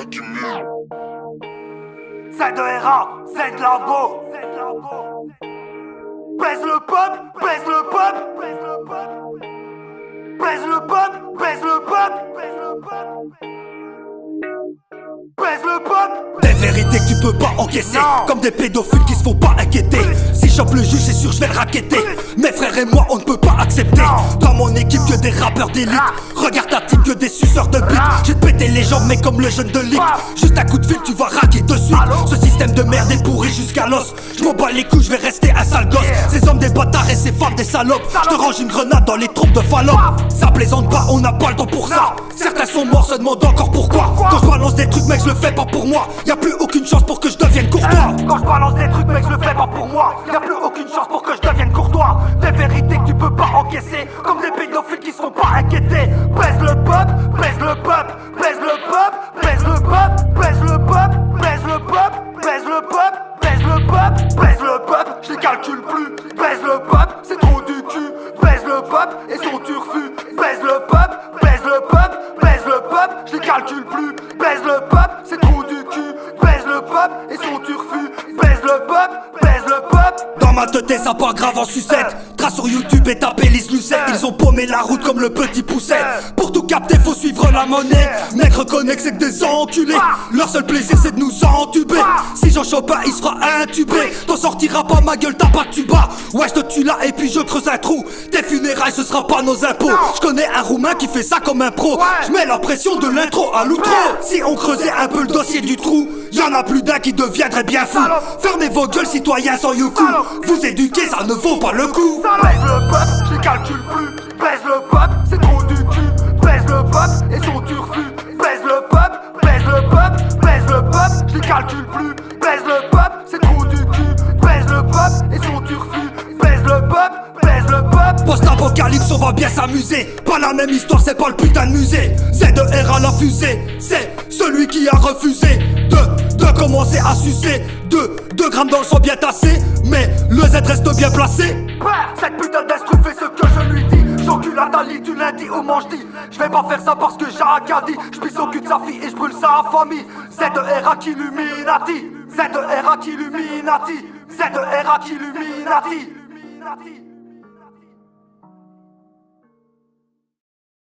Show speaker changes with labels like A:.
A: C'est de RA, c'est de Lambo. Baise le peuple, baise le peuple, baise le peuple. Baise le peuple, baise le peuple, baise le peuple. Baise le peuple.
B: Des vérités que tu peux pas encaisser,
A: non.
B: Comme des pédophiles qui se font pas inquiéter. Si chope le juge, c'est sûr je vais le raqueter. Mes frères et moi on ne peut pas accepter. Dans mon équipe que des rappeurs d'élite. Regarde ta team que des suceurs de bite. J'ai pété les jambes mais comme le jeune de Ligue. Juste un coup de fil tu vas raquer de suite. Ce système de merde est pourri jusqu'à l'os. Je m'en bats les couilles, je vais rester un sale gosse. Ces hommes des bâtards et ces femmes des salopes. Je te range une grenade dans les trompes de Fallope. Ça plaisante pas, on n'a pas le temps pour ça. Certains sont morts, se demandent encore pourquoi. Quand je balance des trucs mec je le fais pas pour moi. Y'a plus aucune chance pour que je devienne courtois.
A: Quand je balance des trucs mec je le fais pas pour moi. Y'a plus aucune chance pour que je devienne courtois. Des vérités que tu peux pas encaisser. Comme des pédophiles qui se font pas inquiéter. Baise le peuple, baise le peuple, baise le peuple, baise le peuple, baise le peuple, baise le peuple, baise le peuple, baise le peuple, baise le peuple, je les calcule plus. Baise le peuple, c'est trop du cul. Baise le peuple et son turfu. Baise le peuple, baise le peuple, baise le peuple, je les calcule plus. Baise le peuple, c'est trop du cul. Baise le peuple et son turfu. Baise le peuple, baise le peuple.
B: Dans ma tête ça part grave en sucette. Trace sur YouTube et tapez Lise Lucette. Ils ont paumé la route comme le petit pousset. Pour tout capter faut suivre la monnaie. Mec reconnais que c'est que des enculés. Leur seul plaisir c'est de nous entuber. Si j'en chope un il sera intubé. T'en sortiras pas ma gueule t'as pas de tuba. Ouais je te tue là et puis je creuse un trou. Tes funérailles ce sera pas nos impôts. Je connais un roumain qui fait ça comme un pro. Je mets la pression de l'intro à l'outro. Si on creusait un peu le dossier du trou, y'en a plus d'un qui deviendrait bien fou. Fermez vos gueules citoyens sans youcou. Vous éduquer ça ne vaut pas le coup.
A: Baise le peuple, je les calcule plus. Baise le peuple, c'est trop du cul. Baise le peuple et son turfu. Baise le peuple, baise le peuple, baise le peuple, je les calcule plus. Baise le peuple, c'est trop du cul. Baise le peuple et son turfu. Baise le peuple, baise le peuple.
B: Post-apocalypse on va bien s'amuser. Pas la même histoire c'est pas le putain de musée. Z2R à la fusée. C'est celui qui a refusé de commencer à sucer. 2 grammes dans le sang bien tassé. Mais le Z reste bien placé.
A: Cette putain d'instru fait ce que je lui dis. J'encule la Tali du lundi au manche-dit. Je vais pas faire ça parce que j'ai un caddie. J'pisse au cul de sa fille et j'brûle sa famille. Z2R qui Illuminati. Z2R qui Illuminati. Z2R qui Illuminati.